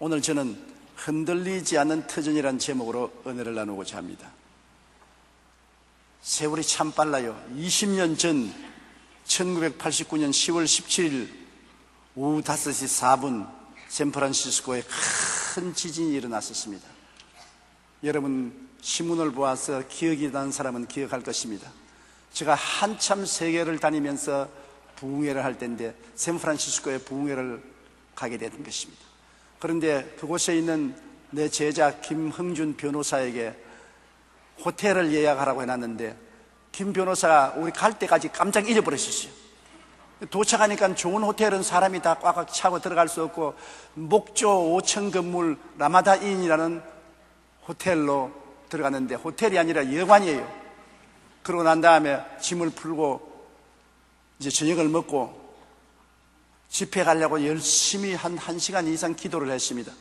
오늘 저는 흔들리지 않는 터전이라는 제목으로 은혜를 나누고자 합니다. 세월이 참 빨라요. 20년 전 1989년 10월 17일 오후 5시 4분 샌프란시스코에 큰 지진이 일어났었습니다. 여러분 신문을 보아서 기억이 나는 사람은 기억할 것입니다. 제가 한참 세계를 다니면서 부흥회를 할 때인데 샌프란시스코에 부흥회를 가게 된 것입니다. 그런데 그곳에 있는 내 제자 김흥준 변호사에게 호텔을 예약하라고 해놨는데 김 변호사가 우리 갈 때까지 깜짝 잊어버렸었어요. 도착하니까 좋은 호텔은 사람이 다 꽉꽉 차고 들어갈 수 없고 목조 5층 건물 라마다인이라는 호텔로 들어갔는데 호텔이 아니라 여관이에요. 그러고 난 다음에 짐을 풀고 이제 저녁을 먹고 집회 가려고 열심히 한 1시간 이상 기도를 했습니다.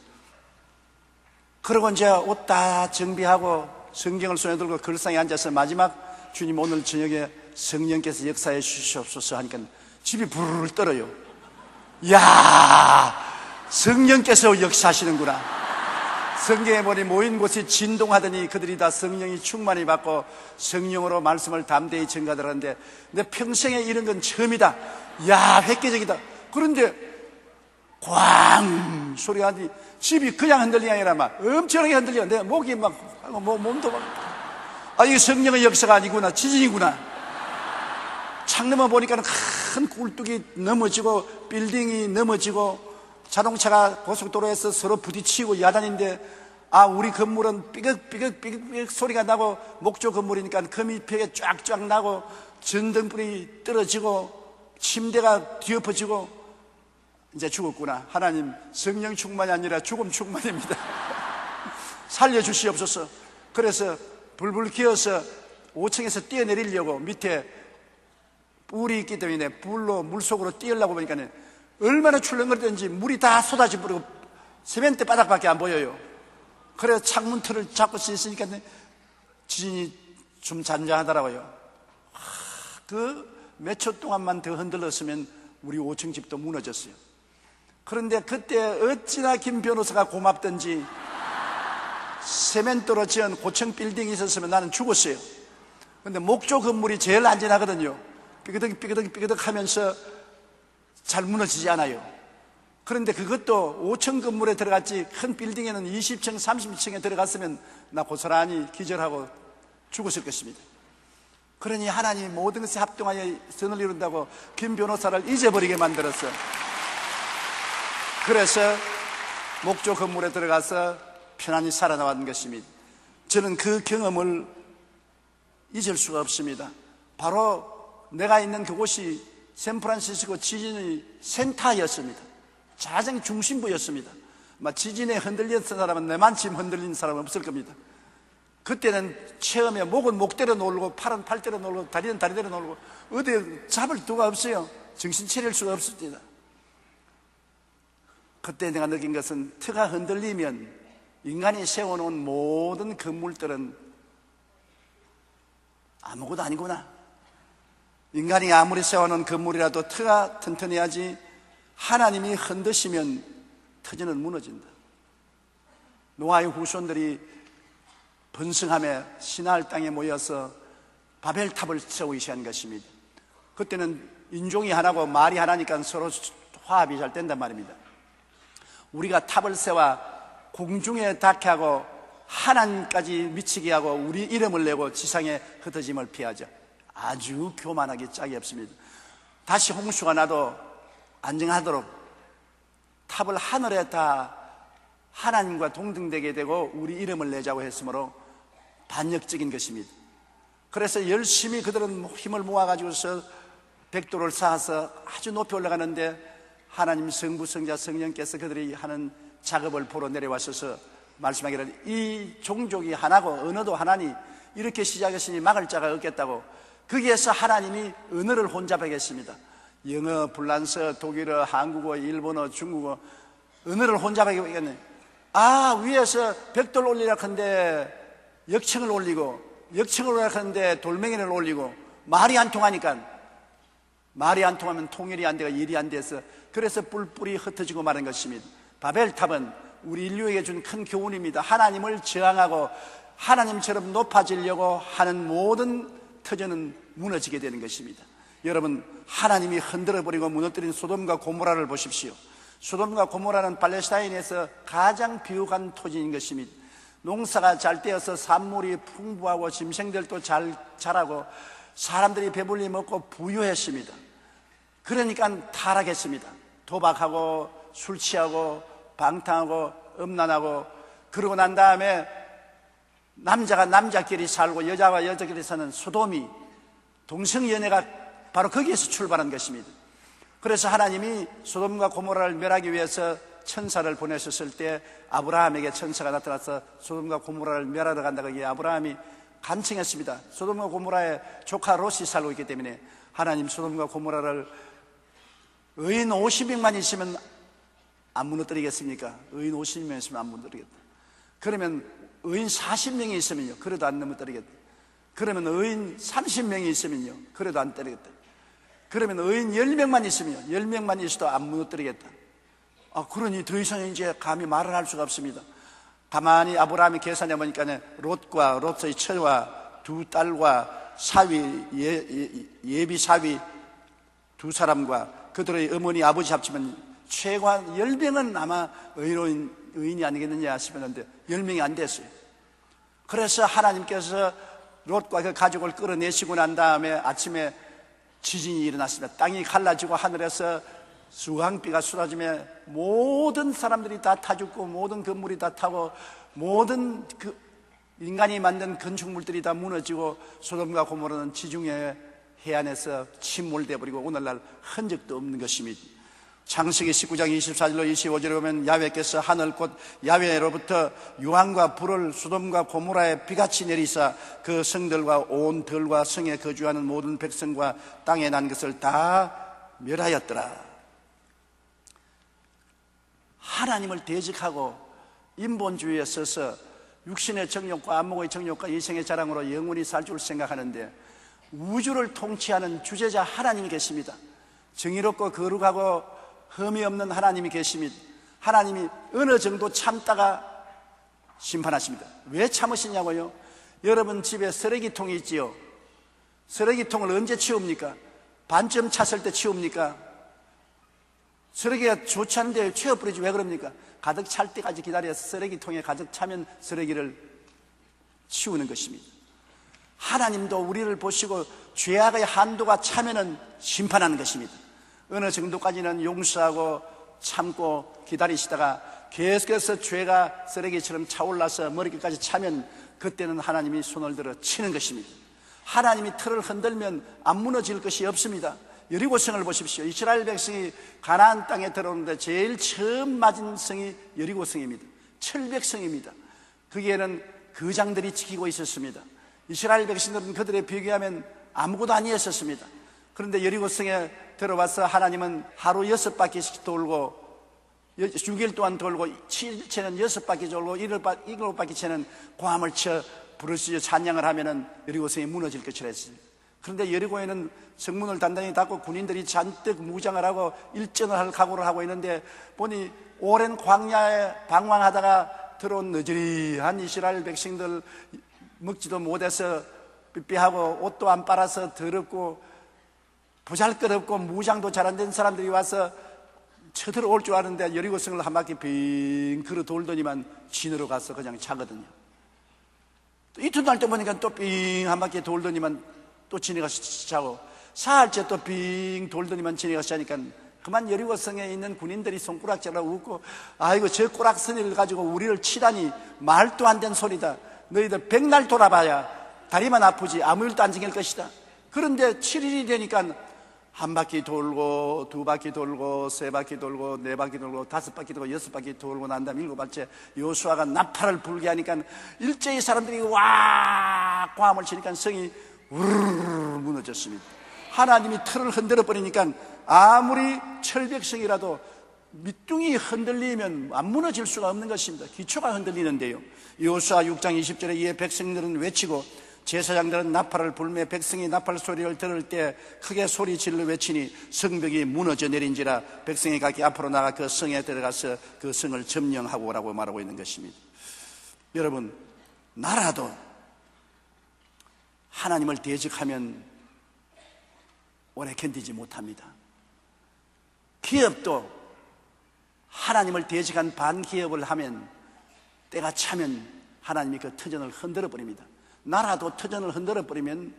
그러고 이제 옷 다 정비하고 성경을 손에 들고 걸상에 앉아서 마지막 주님 오늘 저녁에 성령께서 역사해 주시옵소서 하니까 집이 부르르 떨어요. 이야, 성령께서 역사하시는구나. 성경에 보니 모인 곳이 진동하더니 그들이 다 성령이 충만히 받고 성령으로 말씀을 담대히 전가들하는데 내 평생에 이런 건 처음이다. 이야, 획기적이다. 그런데 꽝 소리가 나니 집이 그냥 흔들리는 게 아니라 막 엄청나게 흔들려. 내 목이 막 몸도 막 이게 성령의 역사가 아니구나, 지진이구나. 창문을 보니까 큰 굴뚝이 넘어지고 빌딩이 넘어지고 자동차가 고속도로에서 서로 부딪히고 야단인데 우리 건물은 삐걱삐걱 소리가 나고 목조 건물이니까 금이 벽에 쫙쫙 나고 전등불이 떨어지고 침대가 뒤엎어지고 이제 죽었구나. 하나님 성령 충만이 아니라 죽음 충만입니다. 살려주시옵소서. 그래서 불불 기어서 5층에서 뛰어내리려고 밑에 뿔이 있기 때문에 불로 물속으로 뛰으려고 보니까 얼마나 출렁거리든지 물이 다 쏟아져 버리고 세면대 바닥밖에 안 보여요. 그래서 창문 틀을 잡고 있으니까 지진이 좀 잔잔하더라고요. 그 몇 초 동안만 더 흔들렸으면 우리 5층 집도 무너졌어요. 그런데 그때 어찌나 김 변호사가 고맙던지 세면도로 지은 고층 빌딩이 있었으면 나는 죽었어요. 그런데 목조 건물이 제일 안전하거든요. 삐그덕 하면서 잘 무너지지 않아요. 그런데 그것도 5층 건물에 들어갔지 큰 빌딩에는 20층 30층에 들어갔으면 나 고스란히 기절하고 죽었을 것입니다. 그러니 하나님 모든 것에 합동하여 선을 이룬다고 김 변호사를 잊어버리게 만들었어요. 그래서 목조 건물에 들어가서 편안히 살아나왔는 것입니다. 저는 그 경험을 잊을 수가 없습니다. 바로 내가 있는 그곳이 샌프란시스코 지진의 센터였습니다. 가장 중심부였습니다. 지진에 흔들렸던 사람은 내만 지금 흔들린 사람은 없을 겁니다. 그때는 처음에 목은 목대로 놀고 팔은 팔대로 놀고 다리는 다리대로 놀고 어디 잡을 두가 없어요. 정신 차릴 수가 없습니다. 그때 내가 느낀 것은 터가 흔들리면 인간이 세워놓은 모든 건물들은 아무것도 아니구나. 인간이 아무리 세워놓은 건물이라도 터가 튼튼해야지 하나님이 흔드시면 터전은 무너진다. 노아의 후손들이 번성함에 시나알 땅에 모여서 바벨탑을 세우기 시작한 것입니다. 그때는 인종이 하나고 말이 하나니까 서로 화합이 잘 된단 말입니다. 우리가 탑을 세워 공중에 닿게 하고 하나님까지 미치게 하고 우리 이름을 내고 지상에 흩어짐을 피하죠. 아주 교만하기 짝이 없습니다. 다시 홍수가 나도 안정하도록 탑을 하늘에 다 하나님과 동등되게 되고 우리 이름을 내자고 했으므로 반역적인 것입니다. 그래서 열심히 그들은 힘을 모아가지고서 벽돌을 쌓아서 아주 높이 올라가는데 하나님 성부 성자 성령께서 그들이 하는 작업을 보러 내려와셔서 말씀하기를 이 종족이 하나고 언어도 하나니 이렇게 시작했으니 막을 자가 없겠다고. 거기에서 하나님이 언어를 혼잡하겠습니다. 영어, 불란서, 독일어, 한국어, 일본어, 중국어 언어를 혼잡하겠네. 위에서 벽돌 올리라 하는데 역청을 올리고 역청을 올리라 하는데 돌멩이를 올리고 말이 안 통하니까 말이 안 통하면 통일이 안 되고 일이 안 돼서 그래서 뿔뿔이 흩어지고 마는 것입니다. 바벨탑은 우리 인류에게 준 큰 교훈입니다. 하나님을 저항하고 하나님처럼 높아지려고 하는 모든 터전은 무너지게 되는 것입니다. 여러분, 하나님이 흔들어버리고 무너뜨린 소돔과 고모라를 보십시오. 소돔과 고모라는 팔레스타인에서 가장 비옥한 토지인 것입니다. 농사가 잘 되어서 산물이 풍부하고 짐승들도 잘 자라고 사람들이 배불리 먹고 부유했습니다. 그러니까 타락했습니다. 도박하고 술 취하고 방탕하고 음란하고, 그러고 난 다음에 남자가 남자끼리 살고 여자가 여자끼리 사는 소돔이, 동성연애가 바로 거기에서 출발한 것입니다. 그래서 하나님이 소돔과 고모라를 멸하기 위해서 천사를 보내셨을 때 아브라함에게 천사가 나타나서 소돔과 고모라를 멸하러 간다고 하기에 아브라함이 간청했습니다. 소돔과 고모라의 조카 롯이 살고 있기 때문에 하나님 소돔과 고모라를 의인 50명만 있으면 안 무너뜨리겠습니까? 의인 50명 있으면 안 무너뜨리겠다. 그러면 의인 40명이 있으면요, 그래도 안 넘어뜨리겠다. 그러면 의인 30명이 있으면요, 그래도 안 때리겠다. 그러면 의인 10명만 있으면 10명만 있어도 안 무너뜨리겠다. 그러니 더 이상 이제 감히 말을 할 수가 없습니다. 가만히 아브라함이 계산해 보니까 롯과 롯의 처와 두 딸과 사위, 예비 사위 두 사람과 그들의 어머니 아버지 합치면 최소한 10명은 아마 의인이 아니겠느냐 싶었는데 10명이 안 됐어요. 그래서 하나님께서 롯과 그 가족을 끌어내시고 난 다음에 아침에 지진이 일어났습니다. 땅이 갈라지고 하늘에서 수강비가 쏟아지며 모든 사람들이 다 타 죽고 모든 건물이 다 타고 모든 그 인간이 만든 건축물들이 다 무너지고 소돔과 고모라는 지중해 해안에서 침몰되어 버리고 오늘날 흔적도 없는 것입니다. 창세기 19장 24절로 25절에 보면 야훼께서 하늘 곧 야훼로부터 유황과 불을 소돔과 고모라에 비같이 내리사 그 성들과 온 들과 성에 거주하는 모든 백성과 땅에 난 것을 다 멸하였더라. 하나님을 대적하고 인본주의에 서서 육신의 정욕과 안목의 정욕과 이생의 자랑으로 영원히 살 줄 생각하는데 우주를 통치하는 주재자 하나님이 계십니다. 정의롭고 거룩하고 흠이 없는 하나님이 계십니다. 하나님이 어느 정도 참다가 심판하십니다. 왜 참으시냐고요? 여러분 집에 쓰레기통이 있지요. 쓰레기통을 언제 치웁니까? 반쯤 찼을 때 치웁니까? 쓰레기가 좋지 않은데 치워버리지 왜 그럽니까? 가득 찰 때까지 기다려서 쓰레기통에 가득 차면 쓰레기를 치우는 것입니다. 하나님도 우리를 보시고 죄악의 한도가 차면은 심판하는 것입니다. 어느 정도까지는 용서하고 참고 기다리시다가 계속해서 죄가 쓰레기처럼 차올라서 머리끝까지 차면 그때는 하나님이 손을 들어 치는 것입니다. 하나님이 틀을 흔들면 안 무너질 것이 없습니다. 여리고성을 보십시오. 이스라엘 백성이 가나안 땅에 들어오는데 제일 처음 맞은 성이 여리고성입니다. 철벽성입니다. 거기에는 거장들이 지키고 있었습니다. 이스라엘 백성들은 그들에 비교하면 아무것도 아니었었습니다. 그런데 여리고성에 들어와서 하나님은 하루 6바퀴씩 돌고 6일 동안 돌고 7일째는 6바퀴 돌고 7바퀴째는 고함을 쳐 부르짖어 찬양을 하면은 여리고성이 무너질 것이라 했어요. 그런데 여리고에는 성문을 단단히 닫고 군인들이 잔뜩 무장을 하고 일전을 할 각오를 하고 있는데 보니 오랜 광야에 방황하다가 들어온 너저리한 이스라엘 백성들 먹지도 못해서 삐삐하고 옷도 안 빨아서 더럽고 보잘것없고 무장도 잘 안 된 사람들이 와서 쳐들어올 줄 아는데 여리고성을 한 바퀴 빙 걸어 돌더니만 진으로 가서 그냥 자거든요. 또 이튿날 또 보니까 또 빙 한 바퀴 돌더니만 또 진에 가서 자고 사흘째 또 빙 돌더니만 진에 가서 자니까 그만 여리고성에 있는 군인들이 손가락질하고 웃고 아이고 저 꼬락서니를 가지고 우리를 치다니 말도 안 되는 소리다. 너희들 백날 돌아봐야 다리만 아프지 아무 일도 안 생길 것이다. 그런데 7일이 되니까 한 바퀴 돌고 두 바퀴 돌고 세 바퀴 돌고 네 바퀴 돌고 다섯 바퀴 돌고 여섯 바퀴 돌고 난 다음 일곱 번째 여호수아가 나팔을 불게 하니까 일제히 사람들이 와 고함을 치니까 성이 우르르 무너졌습니다. 하나님이 틀을 흔들어 버리니까 아무리 철벽성이라도 밑둥이 흔들리면 안 무너질 수가 없는 것입니다. 기초가 흔들리는데요. 여호수아 6장 20절에 이에 백성들은 외치고 제사장들은 나팔을 불매 백성이 나팔 소리를 들을 때 크게 소리 질러 외치니 성벽이 무너져 내린지라 백성이 각기 앞으로 나가 그 성에 들어가서 그 성을 점령하고 오라고 말하고 있는 것입니다. 여러분, 나라도 하나님을 대적하면 오래 견디지 못합니다. 기업도 하나님을 대적한 반기업을 하면 때가 차면 하나님이 그 터전을 흔들어 버립니다. 나라도 터전을 흔들어 버리면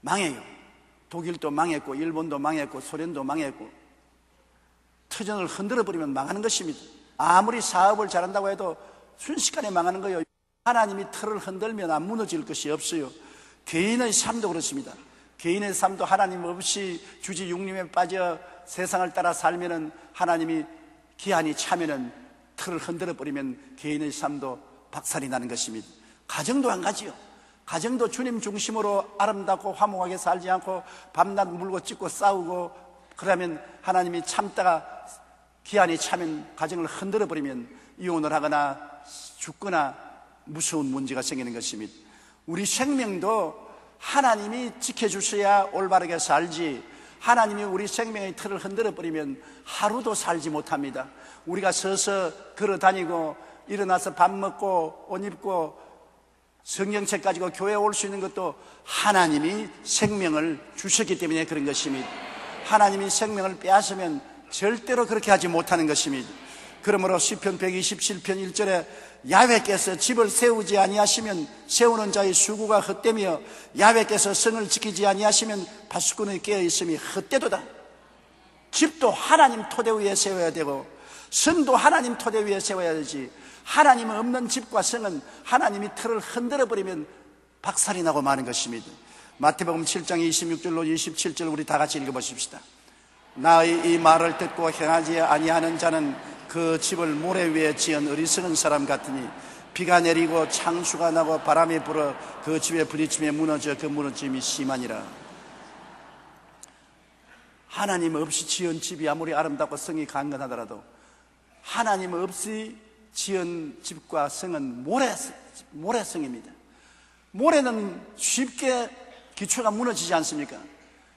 망해요. 독일도 망했고 일본도 망했고 소련도 망했고 터전을 흔들어 버리면 망하는 것입니다. 아무리 사업을 잘한다고 해도 순식간에 망하는 거예요. 하나님이 틀을 흔들면 안 무너질 것이 없어요. 개인의 삶도 그렇습니다. 개인의 삶도 하나님 없이 주지 육림에 빠져 세상을 따라 살면은 하나님이 기한이 차면은 틀을 흔들어 버리면 개인의 삶도 박살이 나는 것입니다. 가정도 한 가지요. 가정도 주님 중심으로 아름답고 화목하게 살지 않고 밤낮 물고 찢고 싸우고 그러면 하나님이 참다가 기한이 차면 가정을 흔들어 버리면 이혼을 하거나 죽거나 무서운 문제가 생기는 것입니다. 우리 생명도 하나님이 지켜주셔야 올바르게 살지, 하나님이 우리 생명의 틀을 흔들어 버리면 하루도 살지 못합니다. 우리가 서서 걸어 다니고 일어나서 밥 먹고 옷 입고 성경책 가지고 교회에 올 수 있는 것도 하나님이 생명을 주셨기 때문에 그런 것입니다. 하나님이 생명을 빼앗으면 절대로 그렇게 하지 못하는 것입니다. 그러므로 시편 127편 1절에 야훼께서 집을 세우지 아니하시면 세우는 자의 수고가 헛되며 야훼께서 성을 지키지 아니하시면 파수꾼의 깨어있음이 헛되도다. 집도 하나님 토대 위에 세워야 되고 성도 하나님 토대 위에 세워야 되지, 하나님 없는 집과 성은 하나님이 틀을 흔들어 버리면 박살이 나고 마는 것입니다. 마태복음 7장 26절로 27절 우리 다 같이 읽어보십시다. 나의 이 말을 듣고 행하지 아니하는 자는 그 집을 모래 위에 지은 어리석은 사람 같으니 비가 내리고 창수가 나고 바람이 불어 그 집에 부딪히며 무너져 그 무너짐이 심하니라. 하나님 없이 지은 집이 아무리 아름답고 성이 강건하더라도 하나님 없이 지은 집과 성은 모래성입니다. 모래는 쉽게 기초가 무너지지 않습니까?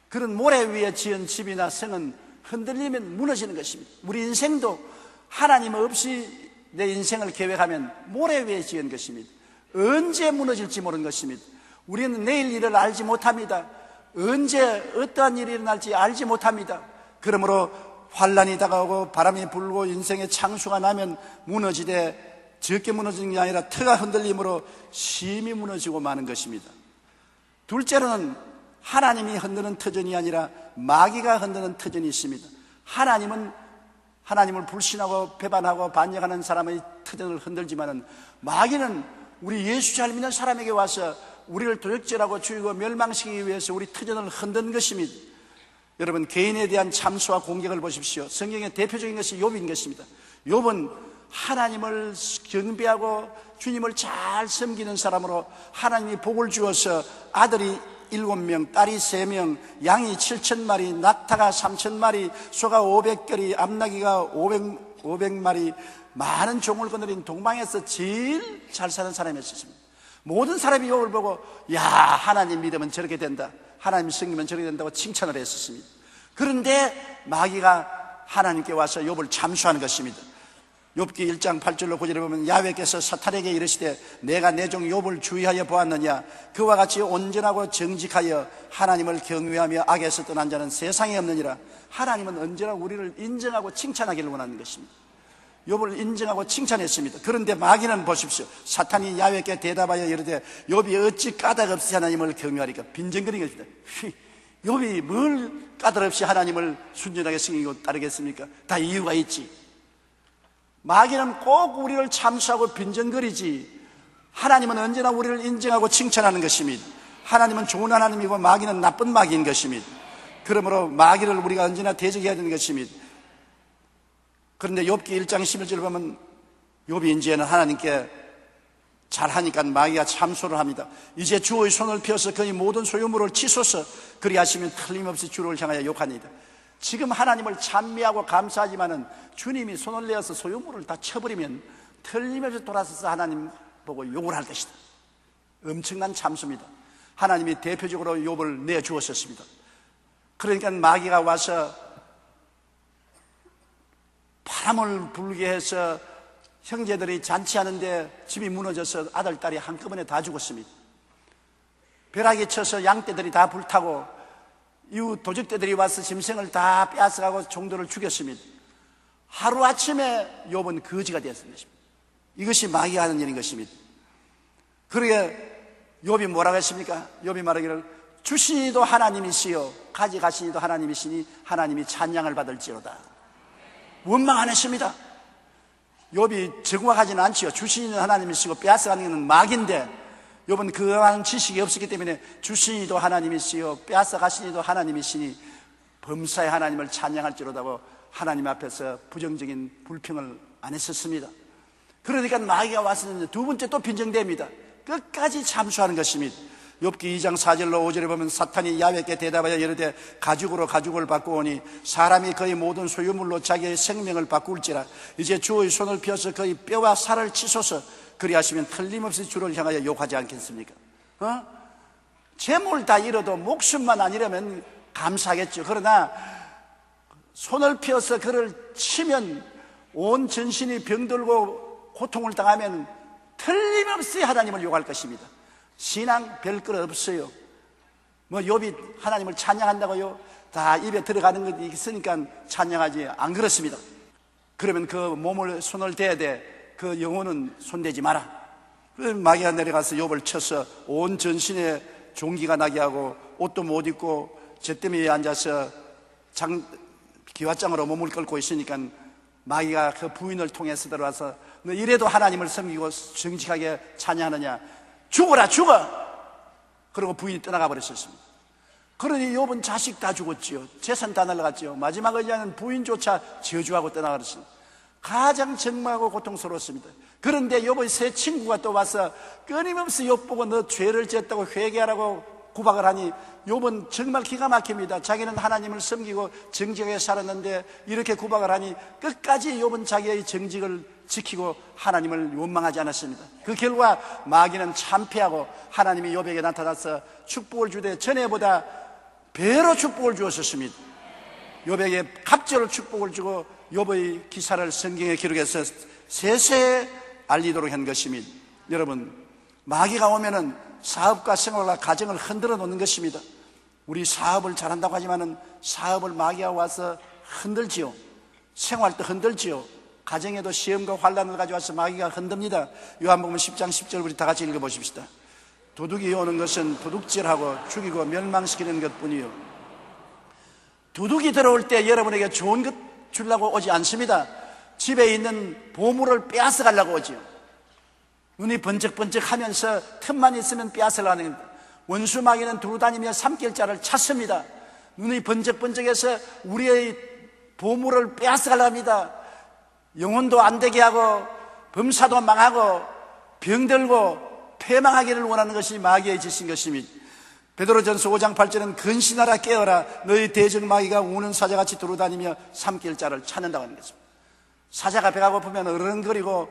그런 모래 위에 지은 집이나 성은 흔들리면 무너지는 것입니다. 우리 인생도 하나님 없이 내 인생을 계획하면 모래 위에 지은 것입니다. 언제 무너질지 모르는 것입니다. 우리는 내일 일을 알지 못합니다. 언제 어떠한 일이 일어날지 알지 못합니다. 그러므로 환란이 다가오고 바람이 불고 인생의 창수가 나면 무너지되 적게 무너지는 게 아니라 터가 흔들림으로 심히 무너지고 마는 것입니다. 둘째로는 하나님이 흔드는 터전이 아니라 마귀가 흔드는 터전이 있습니다. 하나님은 하나님을 불신하고 배반하고 반역하는 사람의 터전을 흔들지만은 마귀는 우리 예수 잘 믿는 사람에게 와서 우리를 도적질하고 죽이고 멸망시키기 위해서 우리 터전을 흔드는 것입니다. 여러분, 개인에 대한 참수와 공격을 보십시오. 성경의 대표적인 것이 욥인 것입니다. 욥은 하나님을 경배하고 주님을 잘 섬기는 사람으로 하나님이 복을 주어서 아들이 7명, 딸이 3명, 양이 7,000마리, 낙타가 3,000마리, 소가 500결이, 암나귀가 500마리, 많은 종을 거느린 동방에서 제일 잘 사는 사람이었습니다. 모든 사람이 욥을 보고 야, 하나님 믿으면 저렇게 된다, 하나님 섬기면 저렇게 된다고 칭찬을 했었습니다. 그런데 마귀가 하나님께 와서 욥을 잠수하는 것입니다. 욥기 1장 8절로 9절에 보면 야훼께서 사탄에게 이르시되 내가 내 종 욥을 주의하여 보았느냐, 그와 같이 온전하고 정직하여 하나님을 경외하며 악에서 떠난 자는 세상에 없느니라. 하나님은 언제나 우리를 인정하고 칭찬하기를 원하는 것입니다. 욥을 인정하고 칭찬했습니다. 그런데 마귀는 보십시오. 사탄이 야훼께 대답하여 이르되 욥이 어찌 까닭없이 하나님을 경외하리까. 빈정거리는 것입니다. 욥이 뭘 까닭없이 하나님을 순전하게 섬기고 따르겠습니까? 다 이유가 있지. 마귀는 꼭 우리를 참수하고 빈정거리지, 하나님은 언제나 우리를 인정하고 칭찬하는 것입니다. 하나님은 좋은 하나님이고 마귀는 나쁜 마귀인 것입니다. 그러므로 마귀를 우리가 언제나 대적해야 되는 것입니다. 그런데 욥기 1장 11절을 보면 욥이 이제는 하나님께 잘하니까 마귀가 참소를 합니다. 이제 주의 손을 펴서 그의 모든 소유물을 치소서, 그리하시면 틀림없이 주를 향하여 욕하니이다. 지금 하나님을 찬미하고 감사하지만은 주님이 손을 내어서 소유물을 다 쳐버리면 틀림없이 돌아서서 하나님 보고 욕을 할 것이다. 엄청난 참수입니다. 하나님이 대표적으로 욥을 내주었었습니다. 그러니까 마귀가 와서 바람을 불게 해서 형제들이 잔치하는데 집이 무너져서 아들, 딸이 한꺼번에 다 죽었습니다. 벼락이 쳐서 양떼들이 다 불타고 이웃 도적떼들이 와서 짐승을 다 빼앗아가고 종들을 죽였습니다. 하루아침에 욥은 거지가 되었습니다. 이것이 마귀가 하는 일인 것입니다. 그러게 욥이 뭐라고 했습니까? 욥이 말하기를 주시니도 하나님이시요 가져가시니도 하나님이시니 하나님이 찬양을 받을지로다. 원망 안 했습니다. 욥이 정확하지는 않지요. 주시니는 하나님이시고 빼앗아가는 것은 마귀인데 욥은 그러한 지식이 없었기 때문에 주시니도 하나님이시요 빼앗아가시니도 하나님이시니 범사의 하나님을 찬양할지로다고 하나님 앞에서 부정적인 불평을 안 했었습니다. 그러니까 마귀가 와서 두 번째 또 빈정됩니다. 끝까지 참수하는 것입니다. 욥기 2장 4절로 5절에 보면 사탄이 야훼께 대답하여 이르되 가죽으로 가죽을 바꾸오니 사람이 그의 모든 소유물로 자기의 생명을 바꿀지라. 이제 주의 손을 펴서 그의 뼈와 살을 치소서. 그리하시면 틀림없이 주를 향하여 욕하지 않겠습니까? 재물 다 잃어도 목숨만 안 잃으면 감사하겠죠. 그러나 손을 펴서 그를 치면 온 전신이 병들고 고통을 당하면 틀림없이 하나님을 욕할 것입니다. 신앙 별것 없어요. 뭐 욥이 하나님을 찬양한다고요? 다 입에 들어가는 것이 있으니까 찬양하지 안 그렇습니다. 그러면 그 몸을 손을 대야 돼. 그 영혼은 손대지 마라. 마귀가 내려가서 욥을 쳐서 온 전신에 종기가 나게 하고 옷도 못 입고 잿더미에 앉아서 기와장으로 몸을 끌고 있으니까 마귀가 그 부인을 통해서 들어와서 너 이래도 하나님을 섬기고 정직하게 찬양하느냐? 죽어라 죽어! 그리고 부인이 떠나가 버렸습니다. 그러니 욥은 자식 다 죽었지요. 재산 다 날라갔지요. 마지막에 이제는 부인조차 저주하고 떠나가버렸습니다. 가장 정말하고 고통스러웠습니다. 그런데 욥의 새 친구가 또 와서 끊임없이 욥 보고 너 죄를 지었다고 회개하라고 구박을 하니 욥은 정말 기가 막힙니다. 자기는 하나님을 섬기고 정직하게 살았는데 이렇게 구박을 하니 끝까지 욥은 자기의 정직을 지키고 하나님을 원망하지 않았습니다. 그 결과 마귀는 참패하고 하나님이 욥에게 나타나서 축복을 주되 전에보다 배로 축복을 주었습니다. 욥에게 갑절로 축복을 주고 욥의 기사를 성경에 기록해서 세세에 알리도록 한 것입니다. 여러분, 마귀가 오면은 사업과 생활과 가정을 흔들어 놓는 것입니다. 우리 사업을 잘한다고 하지만은 사업을 마귀가 와서 흔들지요. 생활도 흔들지요. 가정에도 시험과 환란을 가져와서 마귀가 흔듭니다. 요한복음 10장 10절 우리 다 같이 읽어보십시다. 도둑이 오는 것은 도둑질하고 죽이고 멸망시키는 것뿐이요. 도둑이 들어올 때 여러분에게 좋은 것 주려고 오지 않습니다. 집에 있는 보물을 빼앗아 가려고 오지요. 눈이 번쩍번쩍 하면서 틈만 있으면 빼앗으려는 겁니다. 원수 마귀는 두루다니며 삼킬자를 찾습니다. 눈이 번쩍번쩍해서 우리의 보물을 빼앗아 가려 합니다. 영혼도 안 되게 하고 범사도 망하고 병들고 패망하기를 원하는 것이 마귀의 짓인 것입니다. 베드로전서 5장 8절은 근신하라 깨어라 너희 대적 마귀가 우는 사자같이 두루다니며 삼킬 자를 찾는다고 하는 것입니다. 사자가 배가 고프면 어른거리고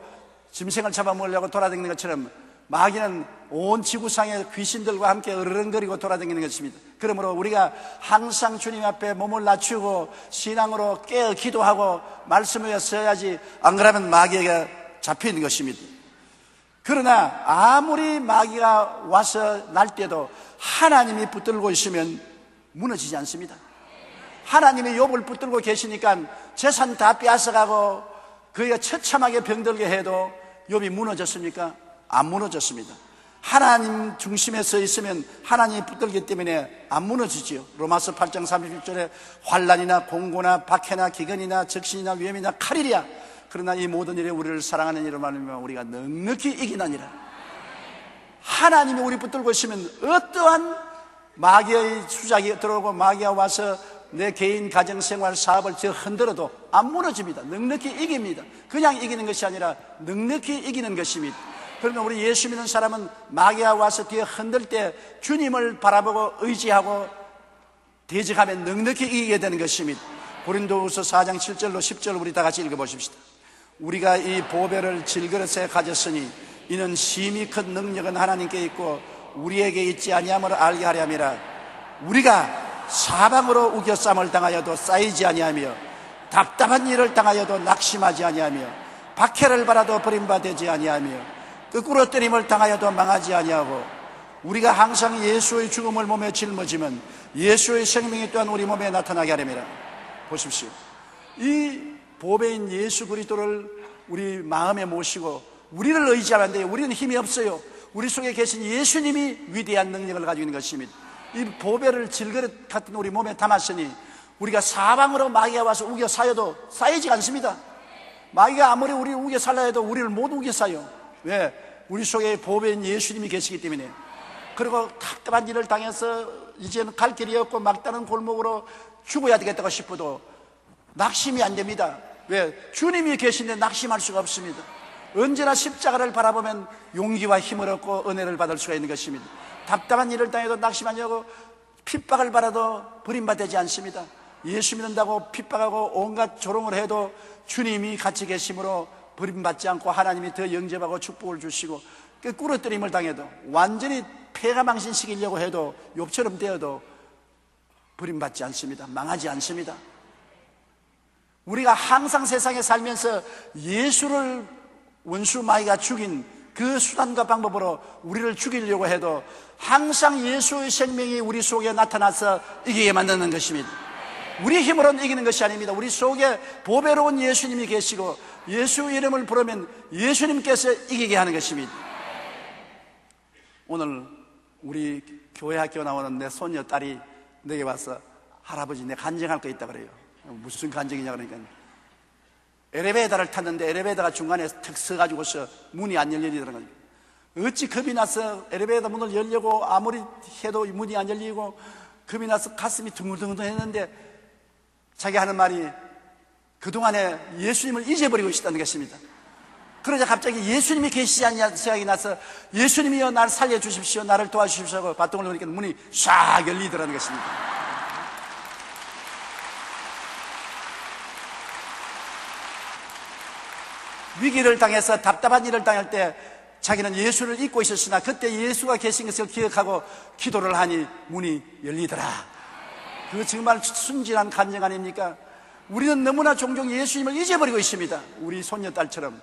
짐승을 잡아먹으려고 돌아다니는 것처럼 마귀는 온 지구상의 귀신들과 함께 어른거리고 돌아다니는 것입니다. 그러므로 우리가 항상 주님 앞에 몸을 낮추고 신앙으로 깨어 기도하고 말씀을 써야지, 안 그러면 마귀에게 잡히는 것입니다. 그러나 아무리 마귀가 와서 날 때도 하나님이 붙들고 있으면 무너지지 않습니다. 하나님이 욥을 붙들고 계시니까 재산 다 빼앗아가고 그가 처참하게 병들게 해도 욥이 무너졌습니까? 안 무너졌습니다. 하나님 중심에 서 있으면 하나님이 붙들기 때문에 안 무너지지요. 로마서 8장 31절에 환난이나 공고나 박해나 기근이나 적신이나 위험이나 칼이랴 그러나 이 모든 일에 우리를 사랑하는 이로 말하면 우리가 넉넉히 이기나니라. 하나님이 우리 붙들고 있으면 어떠한 마귀의 수작이 들어오고 마귀가 와서 내 개인 가정생활 사업을 저 흔들어도 안 무너집니다. 넉넉히 이깁니다. 그냥 이기는 것이 아니라 넉넉히 이기는 것입니다. 그러면 우리 예수 믿는 사람은 마귀가 와서 뒤에 흔들 때 주님을 바라보고 의지하고 대적하면 넉넉히 이기게 되는 것입니다. 고린도후서 4장 7절로 10절 우리 다 같이 읽어보십시다. 우리가 이 보배를 질그릇에 가졌으니 이는 심히 큰 능력은 하나님께 있고 우리에게 있지 아니함을 알게 하려 함이라. 우리가 사방으로 우겨쌈을 당하여도 쌓이지 아니하며 답답한 일을 당하여도 낙심하지 아니하며 박해를 받아도 버림받지 아니하며 거꾸로 때림을 당하여도 망하지 아니하고 우리가 항상 예수의 죽음을 몸에 짊어지면 예수의 생명이 또한 우리 몸에 나타나게 하렵니다. 보십시오. 이 보배인 예수 그리스도를 우리 마음에 모시고 우리를 의지하면 안 돼요. 우리는 힘이 없어요. 우리 속에 계신 예수님이 위대한 능력을 가지고 있는 것입니다. 이 보배를 질그릇 같은 우리 몸에 담았으니 우리가 사방으로 마귀가 와서 우겨 사여도 쌓이지 않습니다. 마귀가 아무리 우리를 우겨 살라 해도 우리를 못 우겨 사요. 왜? 우리 속에 보배인 예수님이 계시기 때문에. 그리고 답답한 일을 당해서 이제는 갈 길이 없고 막다른 골목으로 죽어야 되겠다고 싶어도 낙심이 안 됩니다. 왜? 주님이 계신데 낙심할 수가 없습니다. 언제나 십자가를 바라보면 용기와 힘을 얻고 은혜를 받을 수가 있는 것입니다. 답답한 일을 당해도 낙심하지 않고 핍박을 받아도 버림받지 않습니다. 예수 믿는다고 핍박하고 온갖 조롱을 해도 주님이 같이 계심으로 버림받지 않고 하나님이 더 영접하고 축복을 주시고 꿇어뜨림을 당해도 완전히 폐가망신시키려고 해도 욥처럼 되어도 버림받지 않습니다. 망하지 않습니다. 우리가 항상 세상에 살면서 예수를 원수 마귀가 죽인 그 수단과 방법으로 우리를 죽이려고 해도 항상 예수의 생명이 우리 속에 나타나서 이기게 만드는 것입니다. 우리 힘으로는 이기는 것이 아닙니다. 우리 속에 보배로운 예수님이 계시고 예수 이름을 부르면 예수님께서 이기게 하는 것입니다. 오늘 우리 교회 학교 나오는 내 손녀 딸이 내게 와서 할아버지 내 간증할 거 있다 그래요. 무슨 간증이냐 그러니까 엘리베이터를 탔는데 엘리베이터가 중간에 턱 서가지고서 문이 안 열리더라는 거예요. 어찌 겁이 나서 엘리베이터 문을 열려고 아무리 해도 문이 안 열리고 겁이 나서 가슴이 둥글둥글 했는데 자기 하는 말이 그동안에 예수님을 잊어버리고 있었다는 것입니다. 그러자 갑자기 예수님이 계시지 않냐 생각이 나서 예수님이여 나를 살려주십시오, 나를 도와주십시오 하고 바통을 놓으니까 문이 싹 열리더라는 것입니다. 위기를 당해서 답답한 일을 당할 때 자기는 예수를 잊고 있었으나 그때 예수가 계신 것을 기억하고 기도를 하니 문이 열리더라. 그거 정말 순진한 간증 아닙니까? 우리는 너무나 종종 예수님을 잊어버리고 있습니다. 우리 손녀딸처럼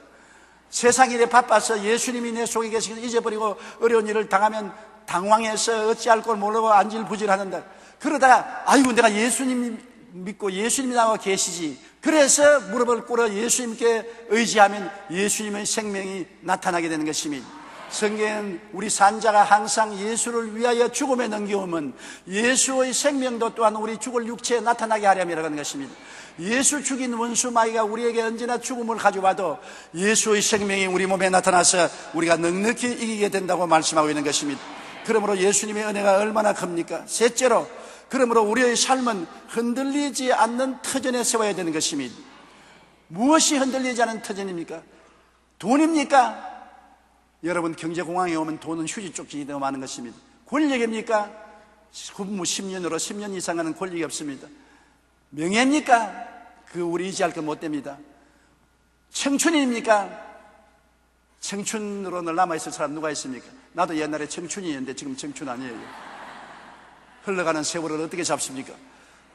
세상 일에 바빠서 예수님이 내 속에 계신 것을 잊어버리고 어려운 일을 당하면 당황해서 어찌할 걸 모르고 안질부질하는다. 그러다가 아이고 내가 예수님 믿고 예수님이 나와 계시지. 그래서 무릎을 꿇어 예수님께 의지하면 예수님의 생명이 나타나게 되는 것입니다. 성경은 우리 산자가 항상 예수를 위하여 죽음에 넘겨오면 예수의 생명도 또한 우리 죽을 육체에 나타나게 하려면 것입니다. 예수 죽인 원수 마귀가 우리에게 언제나 죽음을 가져와도 예수의 생명이 우리 몸에 나타나서 우리가 넉넉히 이기게 된다고 말씀하고 있는 것입니다. 그러므로 예수님의 은혜가 얼마나 큽니까? 셋째로, 그러므로 우리의 삶은 흔들리지 않는 터전에 세워야 되는 것입니다. 무엇이 흔들리지 않는 터전입니까? 돈입니까? 여러분 경제공황에 오면 돈은 휴지 쪽지기 너무 많은 것입니다. 권력입니까? 근무 10년으로 10년 이상 하는 권력이 없습니다. 명예입니까? 그 우리 의지할 것 못 됩니다. 청춘입니까? 청춘으로 늘 남아있을 사람 누가 있습니까? 나도 옛날에 청춘이었는데 지금 청춘 아니에요. 흘러가는 세월을 어떻게 잡습니까?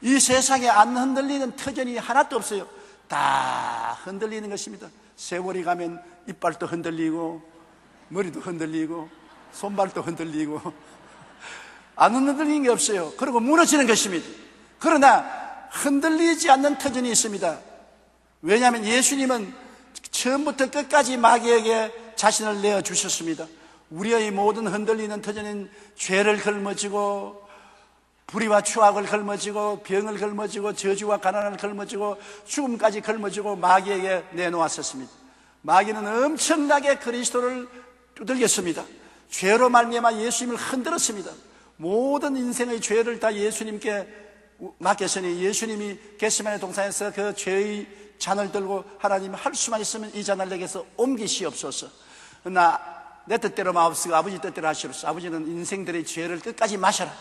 이 세상에 안 흔들리는 터전이 하나도 없어요. 다 흔들리는 것입니다. 세월이 가면 이빨도 흔들리고 머리도 흔들리고 손발도 흔들리고 안 흔들리는 게 없어요. 그리고 무너지는 것입니다. 그러나 흔들리지 않는 터전이 있습니다. 왜냐하면 예수님은 처음부터 끝까지 마귀에게 자신을 내어주셨습니다. 우리의 모든 흔들리는 터전은 죄를 걸머지고 불의와 추악을 걸머지고 병을 걸머지고 저주와 가난을 걸머지고 죽음까지 걸머지고 마귀에게 내놓았었습니다. 마귀는 엄청나게 그리스도를 두들겼습니다. 죄로 말미암아 예수님을 흔들었습니다. 모든 인생의 죄를 다 예수님께 맡겼으니 예수님이 겟세마네 동산에서 그 죄의 잔을 들고 하나님 할 수만 있으면 이 잔을 내게서 옮기시옵소서. 나 내 뜻대로 마옵시고 아버지 뜻대로 하시옵소서. 아버지는 인생들의 죄를 끝까지 마셔라.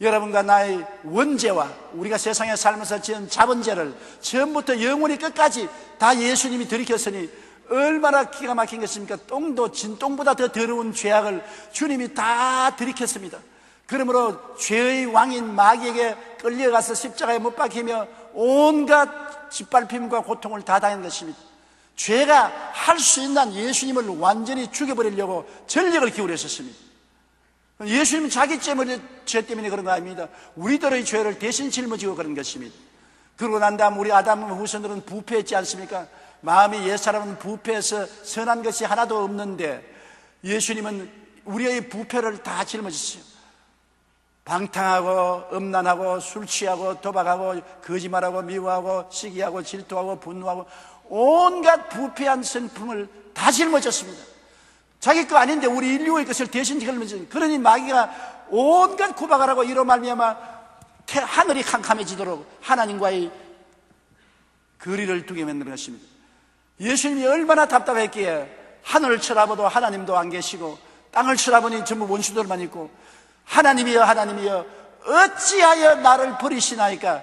여러분과 나의 원죄와 우리가 세상에 살면서 지은 자본죄를 처음부터 영원히 끝까지 다 예수님이 들이켰으니 얼마나 기가 막힌 것입니까? 똥도 진똥보다 더 더러운 죄악을 주님이 다 들이켰습니다. 그러므로 죄의 왕인 마귀에게 끌려가서 십자가에 못 박히며 온갖 짓밟힘과 고통을 다 당한 것입니다. 죄가 할 수 있는 예수님을 완전히 죽여버리려고 전력을 기울였었습니다. 예수님은 자기 죄 때문에 그런 거 아닙니다. 우리들의 죄를 대신 짊어지고 그런 것입니다. 그러고 난 다음 우리 아담 후손들은 부패했지 않습니까? 마음이 옛사람은 부패해서 선한 것이 하나도 없는데 예수님은 우리의 부패를 다 짊어지세요. 방탕하고 음란하고 술 취하고 도박하고 거짓말하고 미워하고 시기하고 질투하고 분노하고 온갖 부패한 성품을 다 짊어졌습니다. 자기 거 아닌데 우리 인류의 것을 대신 짊어졌습니다. 그러니 마귀가 온갖 구박을 하고 이로 말미암아 하늘이 캄캄해지도록 하나님과의 거리를 두게 만드는 것입니다. 예수님이 얼마나 답답했기에 하늘을 쳐다봐도 하나님도 안 계시고 땅을 쳐다보니 전부 원수들만 있고 하나님이여 하나님이여 어찌하여 나를 버리시나이까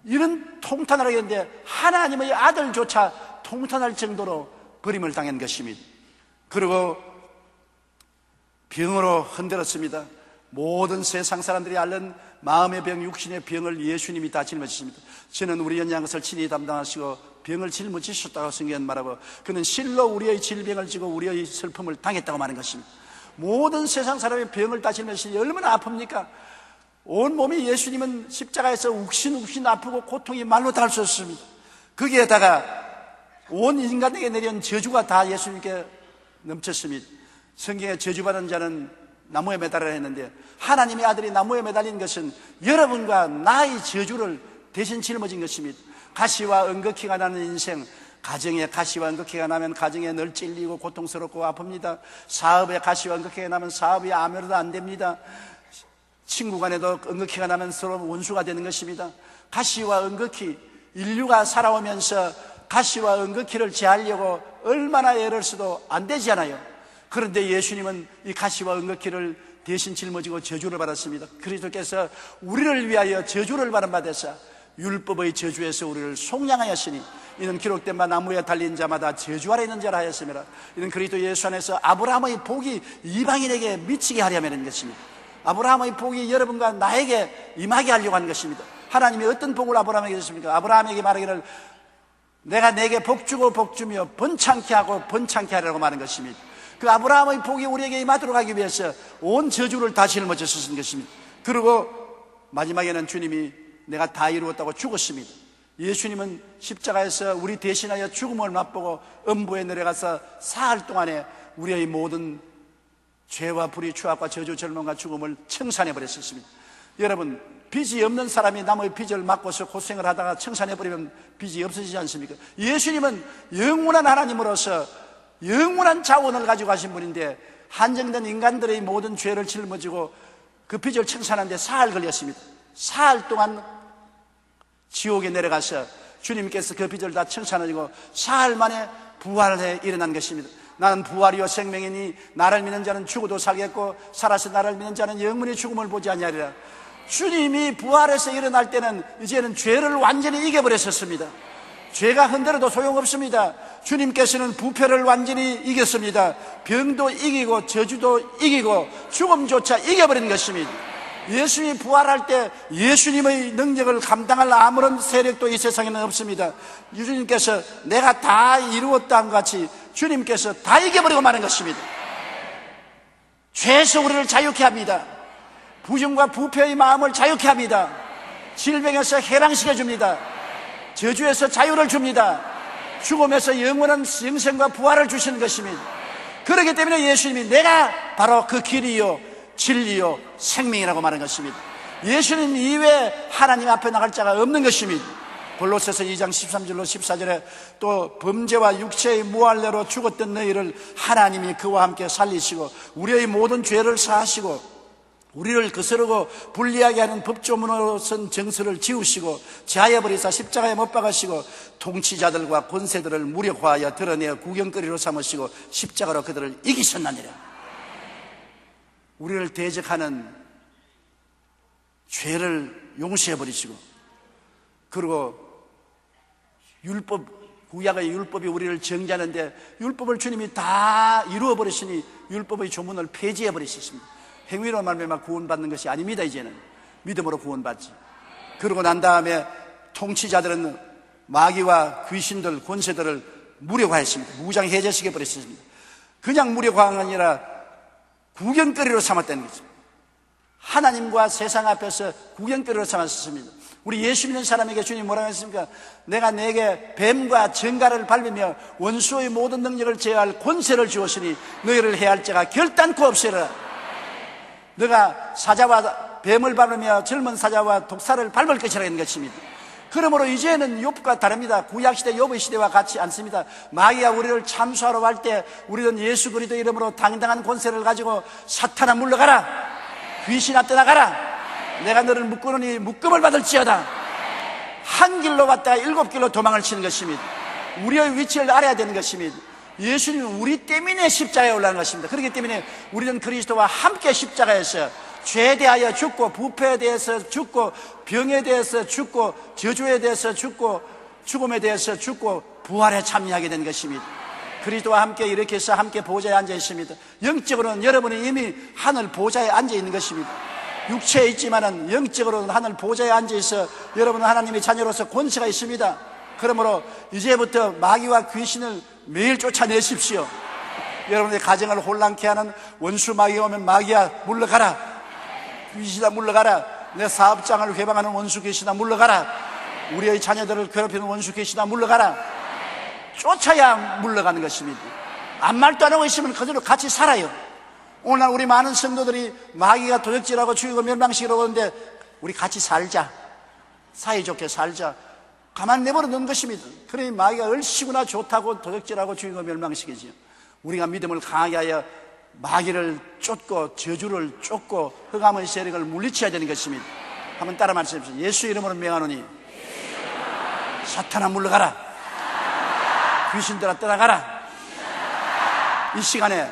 이런 통탄을 하겠는데 하나님의 아들조차 통탄할 정도로 버림을 당한 것입니다. 그리고 병으로 흔들었습니다. 모든 세상 사람들이 앓는 마음의 병, 육신의 병을 예수님이 다 짊어지십니다. 저는 우리 연약한 것을 친히 담당하시고 병을 짊어지셨다고 성경은 말하고 그는 실로 우리의 질병을 지고 우리의 슬픔을 당했다고 말하는 것입니다. 모든 세상 사람의 병을 다 짊어지시니 얼마나 아픕니까? 온 몸이 예수님은 십자가에서 욱신욱신 아프고 고통이 말로 다 할 수 없습니다. 거기에다가 온 인간에게 내려온 저주가 다 예수님께 넘쳤습니다. 성경에 저주받은 자는 나무에 매달아야 했는데 하나님의 아들이 나무에 매달린 것은 여러분과 나의 저주를 대신 짊어진 것입니다. 가시와 은극히가 나는 인생, 가정에 가시와 은극히가 나면 가정에 늘 찔리고 고통스럽고 아픕니다. 사업에 가시와 은극히가 나면 사업이 아무래도 안 됩니다. 친구 간에도 은극히가 나면 서로 원수가 되는 것입니다. 가시와 은극히, 인류가 살아오면서 가시와 은극히를 제하려고 얼마나 애를 써도 안 되지 않아요. 그런데 예수님은 이 가시와 은극히를 대신 짊어지고 저주를 받았습니다. 그리스도께서 우리를 위하여 저주를 받으사 율법의 저주에서 우리를 속량하였으니 이는 기록된 바 나무에 달린 자마다 저주 아래 있는 자라 하였습니다. 이는 그리스도 예수 안에서 아브라함의 복이 이방인에게 미치게 하려는 것입니다. 아브라함의 복이 여러분과 나에게 임하게 하려고 한 것입니다. 하나님이 어떤 복을 아브라함에게 주십니까? 아브라함에게 말하기를 내가 내게 복 주고 복 주며 번창케 하고 번창케 하려고 말하는 것입니다. 그 아브라함의 복이 우리에게 임하도록 하기 위해서 온 저주를 다 짊어져 쓰신 것입니다. 그리고 마지막에는 주님이 내가 다 이루었다고 죽었습니다. 예수님은 십자가에서 우리 대신하여 죽음을 맛보고 음부에 내려가서 사흘 동안에 우리의 모든 죄와 불의, 추악과 저주, 절망과 죽음을 청산해버렸습니다. 여러분, 빚이 없는 사람이 남의 빚을 막고서 고생을 하다가 청산해버리면 빚이 없어지지 않습니까? 예수님은 영원한 하나님으로서 영원한 자원을 가지고 가신 분인데 한정된 인간들의 모든 죄를 짊어지고 그 빚을 청산하는데 사흘 걸렸습니다. 사흘 동안 지옥에 내려가서 주님께서 그 빚을 다 청산하시고 사흘 만에 부활해 일어난 것입니다. 나는 부활이요 생명이니 나를 믿는 자는 죽어도 살겠고 살아서 나를 믿는 자는 영원히 죽음을 보지 아니하리라. 주님이 부활해서 일어날 때는 이제는 죄를 완전히 이겨버렸었습니다. 죄가 흔들어도 소용없습니다. 주님께서는 부패를 완전히 이겼습니다. 병도 이기고 저주도 이기고 죽음조차 이겨버린 것입니다. 예수님이 부활할 때 예수님의 능력을 감당할 아무런 세력도 이 세상에는 없습니다. 주님께서 내가 다 이루었다는 같이 주님께서 다 이겨버리고 마는 것입니다. 죄에서 우리를 자유케 합니다. 부정과 부패의 마음을 자유케 합니다. 질병에서 해방시켜 줍니다. 저주에서 자유를 줍니다. 죽음에서 영원한 영생과 부활을 주시는 것입니다. 그렇기 때문에 예수님이 내가 바로 그 길이요 진리요 생명이라고 말하는 것입니다. 예수님 이외에 하나님 앞에 나갈 자가 없는 것입니다. 골로새서 2장 13절로 14절에 또 범죄와 육체의 무할례로 죽었던 너희를 하나님이 그와 함께 살리시고 우리의 모든 죄를 사하시고 우리를 거스르고 불리하게 하는 법조문으로 쓴 정서를 지우시고 제하여버리사 십자가에 못 박으시고 통치자들과 권세들을 무력화하여 드러내어 구경거리로 삼으시고 십자가로 그들을 이기셨나니라. 우리를 대적하는 죄를 용서해버리시고 그리고 율법 구약의 율법이 우리를 정죄하는데 율법을 주님이 다 이루어버리시니 율법의 조문을 폐지해버리셨습니다. 행위로 말미암아 구원받는 것이 아닙니다. 이제는 믿음으로 구원받지. 그러고 난 다음에 통치자들은 마귀와 귀신들, 권세들을 무력화했습니다. 무장해제시켜버렸습니다. 그냥 무력화가 아니라 구경거리로 삼았다는 거죠. 하나님과 세상 앞에서 구경거리로 삼았습니다. 우리 예수 믿는 사람에게 주님 뭐라고 했습니까? 내가 내게 뱀과 정갈을 밟으며 원수의 모든 능력을 제어할 권세를 주었으니 너희를 해할 자가 결단코 없으리라. 너가 사자와 뱀을 밟으며 젊은 사자와 독사를 밟을 것이라는 것입니다. 그러므로 이제는 욥과 다릅니다. 구약시대 욥의 시대와 같지 않습니다. 마귀가 우리를 참수하러 갈 때 우리는 예수 그리스도 이름으로 당당한 권세를 가지고 사탄아 물러가라, 귀신아 떠나가라, 내가 너를 묶으노니 묶음을 받을지어다. 한 길로 왔다가 7길로 도망을 치는 것입니다. 우리의 위치를 알아야 되는 것입니다. 예수님은 우리 때문에 십자가에 올라간 것입니다. 그렇기 때문에 우리는 그리스도와 함께 십자가에서 죄에 대하여 죽고, 부패에 대해서 죽고, 병에 대해서 죽고, 저주에 대해서 죽고, 죽음에 대해서 죽고, 부활에 참여하게 된 것입니다. 그리스도와 함께 이렇게 해서 함께 보좌에 앉아 있습니다. 영적으로는 여러분이 이미 하늘 보좌에 앉아 있는 것입니다. 육체에 있지만은 영적으로는 하늘 보좌에 앉아 있어 여러분은 하나님의 자녀로서 권세가 있습니다. 그러므로 이제부터 마귀와 귀신을 매일 쫓아내십시오. 여러분의 가정을 혼란케 하는 원수 마귀가 오면 마귀야 물러가라, 귀신아 물러가라, 내 사업장을 회방하는 원수 귀신아 물러가라, 우리의 자녀들을 괴롭히는 원수 귀신아 물러가라. 쫓아야 물러가는 것입니다. 아무 말도 안 하고 있으면 그대로 같이 살아요. 오늘날 우리 많은 성도들이 마귀가 도적질하고 죽이고 멸망시키려고 하는데 우리 같이 살자, 사이좋게 살자, 가만 내버려 놓은 것입니다. 그러니 마귀가 얼씨구나 좋다고 도적질하고 죽이고 멸망시키지요. 우리가 믿음을 강하게 하여 마귀를 쫓고 저주를 쫓고 흑암의 세력을 물리쳐야 되는 것입니다. 한번 따라 말씀해주세요. 예수 이름으로 명하노니 사탄아 물러가라, 귀신들아 떠나가라. 이 시간에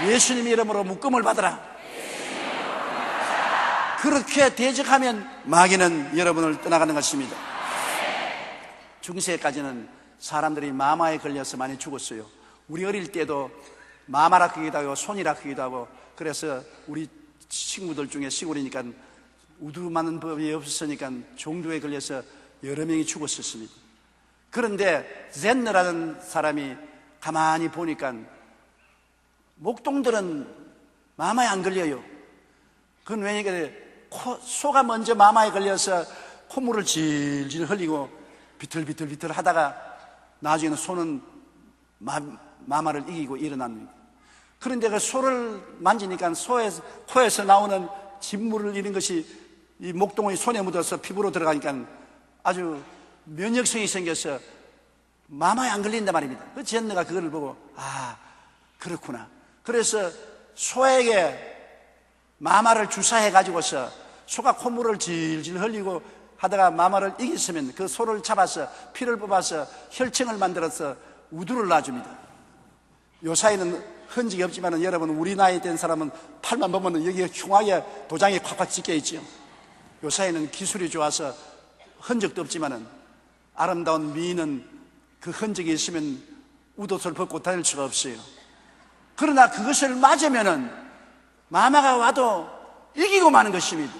예수님 이름으로 묶음을 받으라. 그렇게 대적하면 마귀는 여러분을 떠나가는 것입니다. 중세까지는 사람들이 마마에 걸려서 많이 죽었어요. 우리 어릴 때도 마마라 크기도 하고 손이라 크기도 하고, 그래서 우리 친구들 중에 시골이니까 우두 맞는 법이 없었으니까 종두에 걸려서 여러 명이 죽었었습니다. 그런데 젠너라는 사람이 가만히 보니까 목동들은 마마에 안 걸려요. 그건 왜냐면 소가 먼저 마마에 걸려서 콧물을 질질 흘리고 비틀비틀 하다가 나중에는 소는 마마를 이기고 일어납니다. 그런데 그 소를 만지니까 코에서 나오는 진물을 이런 것이 이 목동의 손에 묻어서 피부로 들어가니까 아주 면역성이 생겨서 마마에 안 걸린단 말입니다. 그 젠너가 그걸 보고 아 그렇구나. 그래서 소에게 마마를 주사해 가지고서 소가 콧물을 질질 흘리고 하다가 마마를 이겼으면 그 소를 잡아서 피를 뽑아서 혈청을 만들어서 우두를 놔줍니다. 요사이는 흔적이 없지만 여러분 우리 나이 된 사람은 팔만 보면 여기에 흉하게 도장이 콱콱 찍혀 있죠. 요사이는 기술이 좋아서 흔적도 없지만 아름다운 미인은 그 흔적이 있으면 웃옷을 벗고 다닐 수가 없어요. 그러나 그것을 맞으면은 마마가 와도 이기고 마는 것입니다.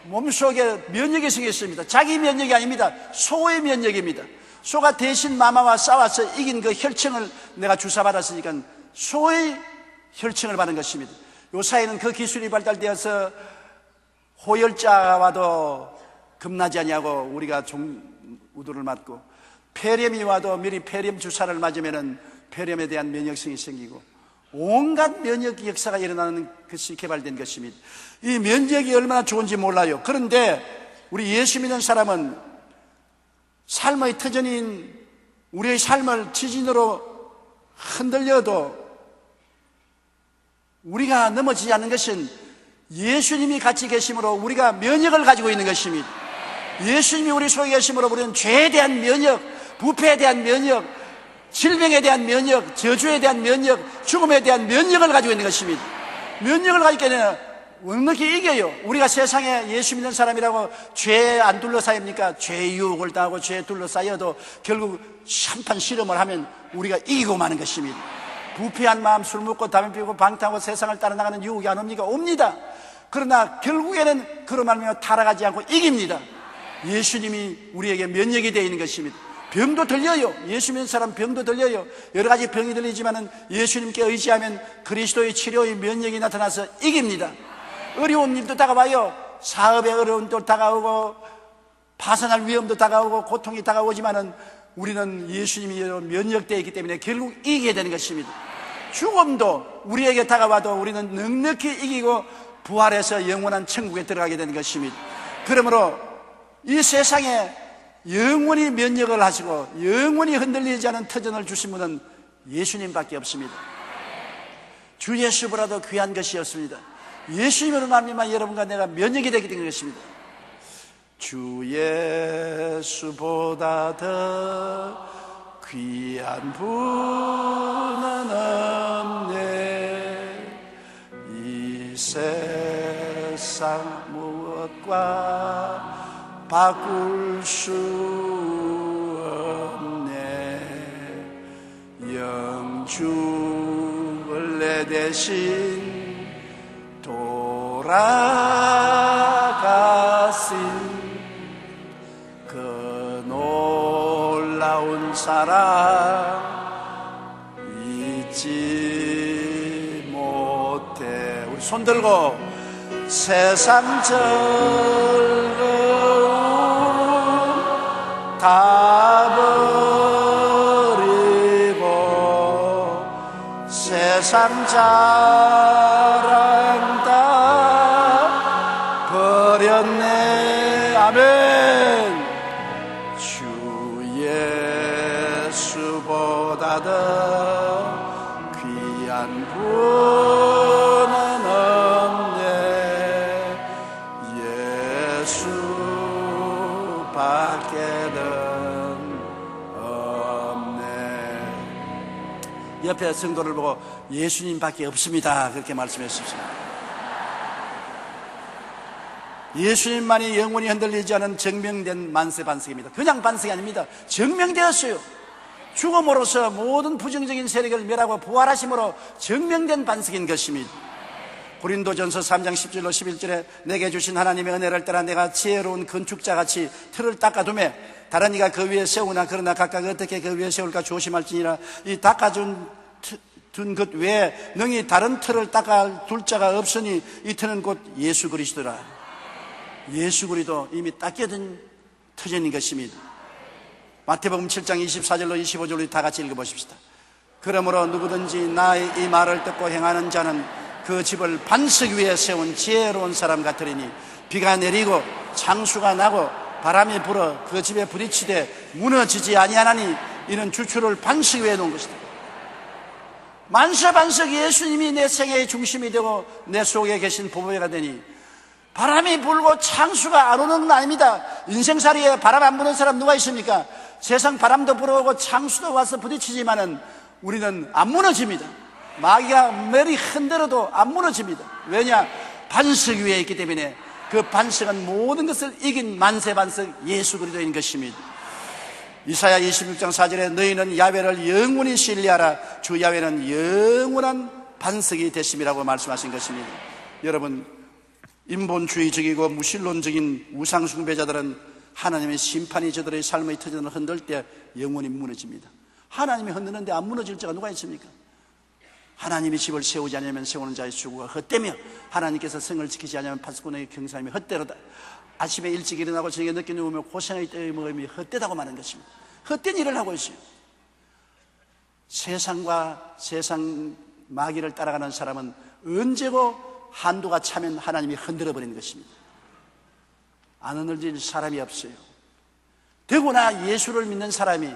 몸속에 면역이 생겼습니다. 자기 면역이 아닙니다. 소의 면역입니다. 소가 대신 마마와 싸워서 이긴 그 혈청을 내가 주사받았으니까 소의 혈청을 받은 것입니다. 요사이는 그 기술이 발달되어서 호열자와도 겁나지 아니하고 우리가 우두를 맞고, 폐렴이 와도 미리 폐렴 주사를 맞으면은 폐렴에 대한 면역성이 생기고 온갖 면역 역사가 일어나는 것이 개발된 것입니다. 이 면역이 얼마나 좋은지 몰라요. 그런데 우리 예수 믿는 사람은 삶의 터전인 우리의 삶을 지진으로 흔들려도 우리가 넘어지지 않는 것은 예수님이 같이 계심으로 우리가 면역을 가지고 있는 것입니다. 예수님이 우리 속에 계심으로 우리는 죄에 대한 면역, 부패에 대한 면역, 질병에 대한 면역, 저주에 대한 면역, 죽음에 대한 면역을 가지고 있는 것입니다. 면역을 가지기 때문에 넉넉히 이겨요. 우리가 세상에 예수 믿는 사람이라고 죄에 안 둘러싸입니까? 죄의 유혹을 당하고 죄에 둘러싸여도 결국 한판 실험을 하면 우리가 이기고 마는 것입니다. 부패한 마음, 술 먹고 담배 피우고 방탕하고 세상을 따라 나가는 유혹이 안 옵니까? 옵니다. 그러나 결국에는 그로 말미암아 타락하지 않고 이깁니다. 예수님이 우리에게 면역이 되어 있는 것입니다. 병도 들려요. 예수 믿는 사람 병도 들려요. 여러 가지 병이 들리지만은 예수님께 의지하면 그리스도의 치료의 면역이 나타나서 이깁니다. 어려운 일도 다가와요. 사업의 어려움도 다가오고 파산할 위험도 다가오고 고통이 다가오지만은 우리는 예수님이 면역되어 있기 때문에 결국 이기게 되는 것입니다. 죽음도 우리에게 다가와도 우리는 넉넉히 이기고 부활해서 영원한 천국에 들어가게 되는 것입니다. 그러므로 이 세상에 영원히 면역을 하시고 영원히 흔들리지 않은 터전을 주신 분은 예수님밖에 없습니다. 주 예수보다도 귀한 것이 없습니다. 예수님으로 말미암아 여러분과 내가 면역이 되게 된 것입니다. 주 예수보다 더 귀한 분은 없네. 이 세상 무엇과 바꿀 수 없네. 영죽을 내 대신 돌아가신 그 놀라운 사랑 잊지 못해. 우리 손 들고 세상 즐거움 다 버리고 세상 자랑 다 버렸네. 아멘. 주 예수보다 더 귀한 분은 없네. 예수밖에는 없네. 옆에 성도를 보고 예수님밖에 없습니다, 그렇게 말씀했습니다. 예수님만이 영원히 흔들리지 않은 증명된 만세 반석입니다. 그냥 반석이 아닙니다. 증명되었어요. 죽음으로써 모든 부정적인 세력을 멸하고 부활하심으로 증명된 반석인 것입니다. 고린도전서 3장 10절로 11절에 내게 주신 하나님의 은혜를 따라 내가 지혜로운 건축자같이 틀을 닦아두매 다른 이가 그 위에 세우나 그러나 각각 어떻게 그 위에 세울까 조심할지니라. 이 닦아둔 것 외에 능히 다른 틀을 닦아둘 자가 없으니 이 틀은 곧 예수 그리스도라. 예수 그리스도 이미 닦여진 터전인 것입니다. 마태복음 7장 24절로 25절로 다 같이 읽어보십시다. 그러므로 누구든지 나의 이 말을 듣고 행하는 자는 그 집을 반석 위에 세운 지혜로운 사람 같으리니 비가 내리고 창수가 나고 바람이 불어 그 집에 부딪히되 무너지지 아니하나니 이는 주추를 반석 위에 놓은 것이다. 만세 반석 예수님이 내 생애의 중심이 되고 내 속에 계신 보배가 되니 바람이 불고 창수가 안 오는 건 아닙니다. 인생살이에 바람 안 부는 사람 누가 있습니까? 세상 바람도 불어오고 창수도 와서 부딪히지만은 우리는 안 무너집니다. 마귀가 머리 흔들어도 안 무너집니다. 왜냐? 반석 위에 있기 때문에 그 반석은 모든 것을 이긴 만세 반석 예수 그리스도인 것입니다. 이사야 26장 4절에 너희는 야훼를 영원히 신뢰하라. 주 야훼는 영원한 반석이 되심이라고 말씀하신 것입니다. 여러분, 인본주의적이고 무신론적인 우상숭배자들은 하나님의 심판이 저들의 삶의 터전을 흔들 때 영원히 무너집니다. 하나님이 흔드는데 안 무너질 자가 누가 있습니까? 하나님이 집을 세우지 않으면 세우는 자의 수고가 헛되며 하나님께서 성을 지키지 않으면 파수꾼의 경사함이 헛되로다. 아침에 일찍 일어나고 저녁에 늦게 누우며 고생의 때의 모임이 헛되다고 말하는 것입니다. 헛된 일을 하고 있어요. 세상과 세상 마귀를 따라가는 사람은 언제고 한도가 차면 하나님이 흔들어버리는 것입니다. 안 흔들릴 사람이 없어요. 더구나 예수를 믿는 사람이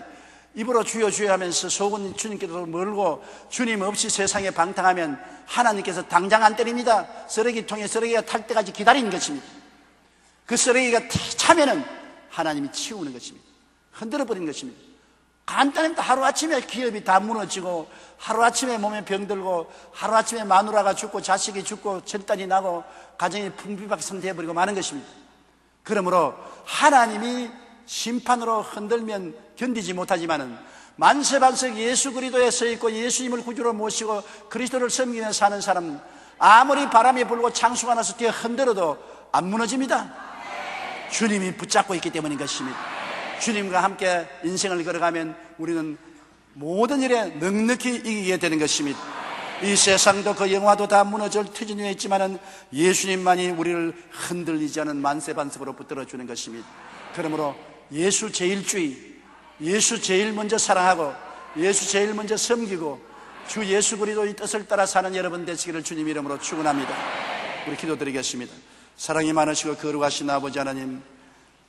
입으로 주여 주여 하면서 속은 주님께서 멀고 주님 없이 세상에 방탕하면 하나님께서 당장 안 때립니다. 쓰레기통에 쓰레기가 탈 때까지 기다리는 것입니다. 그 쓰레기가 차면은 하나님이 치우는 것입니다. 흔들어버리는 것입니다. 간단합니다. 하루아침에 기업이 다 무너지고, 하루아침에 몸에 병들고, 하루아침에 마누라가 죽고 자식이 죽고 절단이 나고 가정이 풍비박산 되어버리고 마는 것입니다. 그러므로 하나님이 심판으로 흔들면 견디지 못하지만은 만세반석 예수 그리스도에 서 있고 예수님을 구주로 모시고 그리스도를 섬기며 사는 사람, 아무리 바람이 불고 창수가 나서 뛰어 흔들어도 안 무너집니다. 주님이 붙잡고 있기 때문인 것입니다. 주님과 함께 인생을 걸어가면 우리는 모든 일에 넉넉히 이기게 되는 것입니다. 이 세상도 그 영화도 다 무너질 터진 위에 있지만은 예수님만이 우리를 흔들리지 않은 만세반석으로 붙들어주는 것입니다. 그러므로 예수 제일주의, 예수 제일 먼저 사랑하고 예수 제일 먼저 섬기고 주 예수 그리스도의 뜻을 따라 사는 여러분 되시기를 주님 이름으로 축원합니다. 우리 기도드리겠습니다. 사랑이 많으시고 거룩하신 아버지 하나님,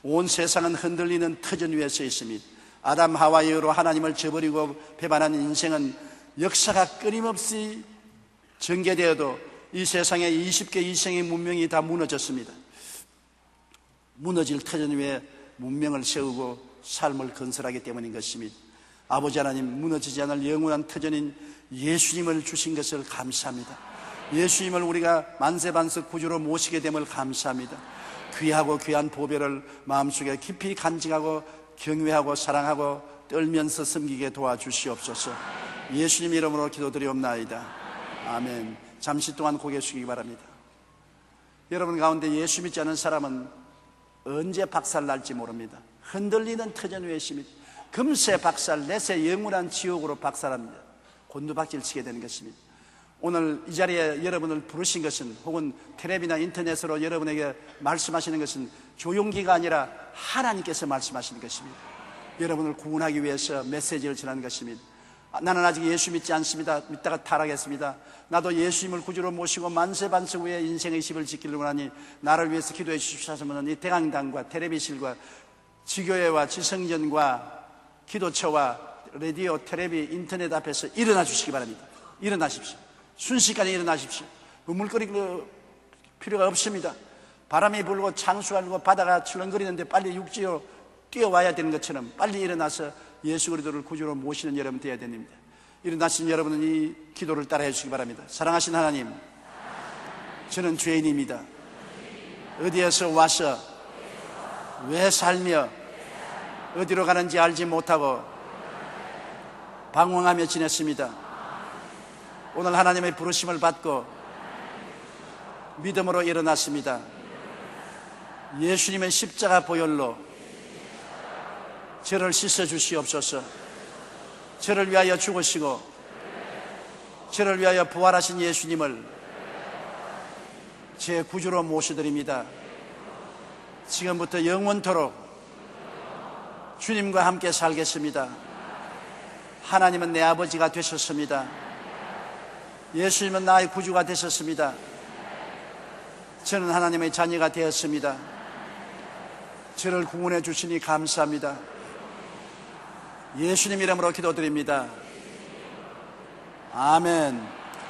온 세상은 흔들리는 터전 위에 서 있습니다. 아담 하와의 이후로 하나님을 저버리고 배반한 인생은 역사가 끊임없이 전개되어도 이 세상에 20개 이상의 문명이 다 무너졌습니다. 무너질 터전 위에 문명을 세우고 삶을 건설하기 때문인 것입니다. 아버지 하나님, 무너지지 않을 영원한 터전인 예수님을 주신 것을 감사합니다. 예수님을 우리가 만세반석 구주로 모시게 됨을 감사합니다. 귀하고 귀한 보배를 마음속에 깊이 간직하고 경외하고 사랑하고 떨면서 섬기게 도와주시옵소서. 예수님 이름으로 기도드리옵나이다. 아멘. 잠시 동안 고개 숙이기 바랍니다. 여러분 가운데 예수 믿지 않은 사람은 언제 박살날지 모릅니다. 흔들리는 터전 위에 있습니다. 금세 박살, 내세 영원한 지옥으로 박살합니다. 곤두박질 치게 되는 것입니다. 오늘 이 자리에 여러분을 부르신 것은, 혹은 텔레비나 인터넷으로 여러분에게 말씀하시는 것은 조용기가 아니라 하나님께서 말씀하시는 것입니다. 여러분을 구원하기 위해서 메시지를 전하는 것입니다. 나는 아직 예수 믿지 않습니다. 믿다가 타락했습니다. 나도 예수님을 구주로 모시고 만세반석 위에 인생의 집을 짓기를 원하니 나를 위해서 기도해 주십시오 하시면 이 대강당과 텔레비실과 지교회와 지성전과 기도처와 라디오, 텔레비, 인터넷 앞에서 일어나 주시기 바랍니다. 일어나십시오. 순식간에 일어나십시오. 우물거릴 필요가 없습니다. 바람이 불고 창수가 불고 바다가 출렁거리는데 빨리 육지로 뛰어와야 되는 것처럼 빨리 일어나서 예수 그리스도를 구주로 모시는 여러분 되어야 됩니다. 일어나신 여러분은 이 기도를 따라해 주시기 바랍니다. 사랑하신 하나님, 저는 죄인입니다. 어디에서 와서 왜 살며 어디로 가는지 알지 못하고 방황하며 지냈습니다. 오늘 하나님의 부르심을 받고 믿음으로 일어났습니다. 예수님의 십자가 보혈로 저를 씻어 주시옵소서. 저를 위하여 죽으시고 저를 위하여 부활하신 예수님을 제 구주로 모셔드립니다. 지금부터 영원토록 주님과 함께 살겠습니다. 하나님은 내 아버지가 되셨습니다. 예수님은 나의 구주가 되셨습니다. 저는 하나님의 자녀가 되었습니다. 저를 구원해 주시니 감사합니다. 예수님 이름으로 기도드립니다. 아멘.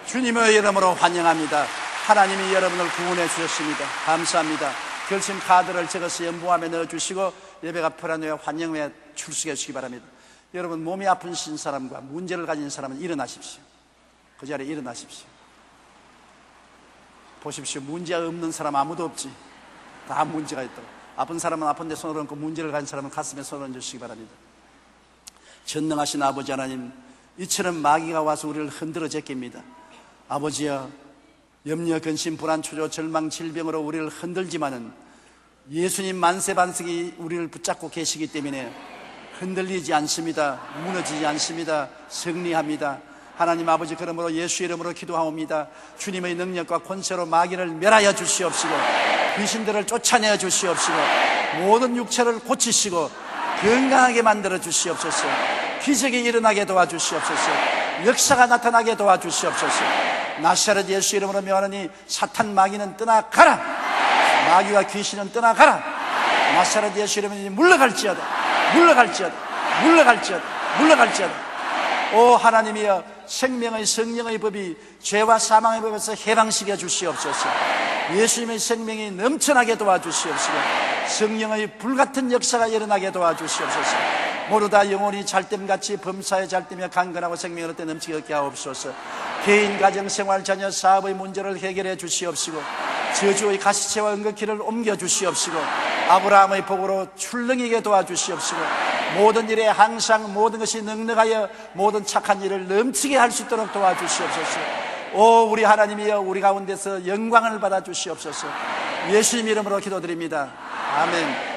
주님의 이름으로 환영합니다. 하나님이 여러분을 구원해 주셨습니다. 감사합니다. 결심 카드를 적어서 연보함에 넣어주시고 예배가 편한 후에 환영회에 출석해 주시기 바랍니다. 여러분, 몸이 아프신 사람과 문제를 가진 사람은 일어나십시오. 그 자리에 일어나십시오. 보십시오. 문제 없는 사람 아무도 없지. 다 문제가 있다고. 아픈 사람은 아픈 데 손을 얹고 문제를 가진 사람은 가슴에 손을 얹으시기 바랍니다. 전능하신 아버지 하나님, 이처럼 마귀가 와서 우리를 흔들어 제낍니다. 아버지여, 염려, 근심, 불안, 초조, 절망, 질병으로 우리를 흔들지만은 예수님 만세반석이 우리를 붙잡고 계시기 때문에 흔들리지 않습니다. 무너지지 않습니다. 승리합니다. 하나님 아버지, 그러므로 예수 이름으로 기도하옵니다. 주님의 능력과 권세로 마귀를 멸하여 주시옵시고 귀신들을 쫓아내어 주시옵시고 모든 육체를 고치시고 건강하게 만들어 주시옵소서. 기적이 일어나게 도와주시옵소서. 역사가 나타나게 도와주시옵소서. 나사렛 예수 이름으로 명하노니 사탄 마귀는 떠나가라. 마귀와 귀신은 떠나가라. 나사렛 예수 이름으로 물러갈지어다. 물러갈지어다. 물러갈지어다. 물러갈지어다. 오 하나님이여, 생명의 성령의 법이 죄와 사망의 법에서 해방시켜 주시옵소서. 예수님의 생명이 넘쳐나게 도와주시옵소서. 성령의 불같은 역사가 일어나게 도와주시옵소서. 모두 다 영혼이 잘됨같이 범사에 잘되며 강건하고 생명을 얻게 넘치게 얻게 하옵소서. 개인, 가정, 생활, 자녀, 사업의 문제를 해결해 주시옵시고 저주의 가시채와 은극기를 옮겨 주시옵시고 아브라함의 복으로 출렁이게 도와주시옵시고 모든 일에 항상 모든 것이 넉넉하여 모든 착한 일을 넘치게 할 수 있도록 도와주시옵소서. 오 우리 하나님이여, 우리 가운데서 영광을 받아 주시옵소서. 예수님 이름으로 기도드립니다. 아멘.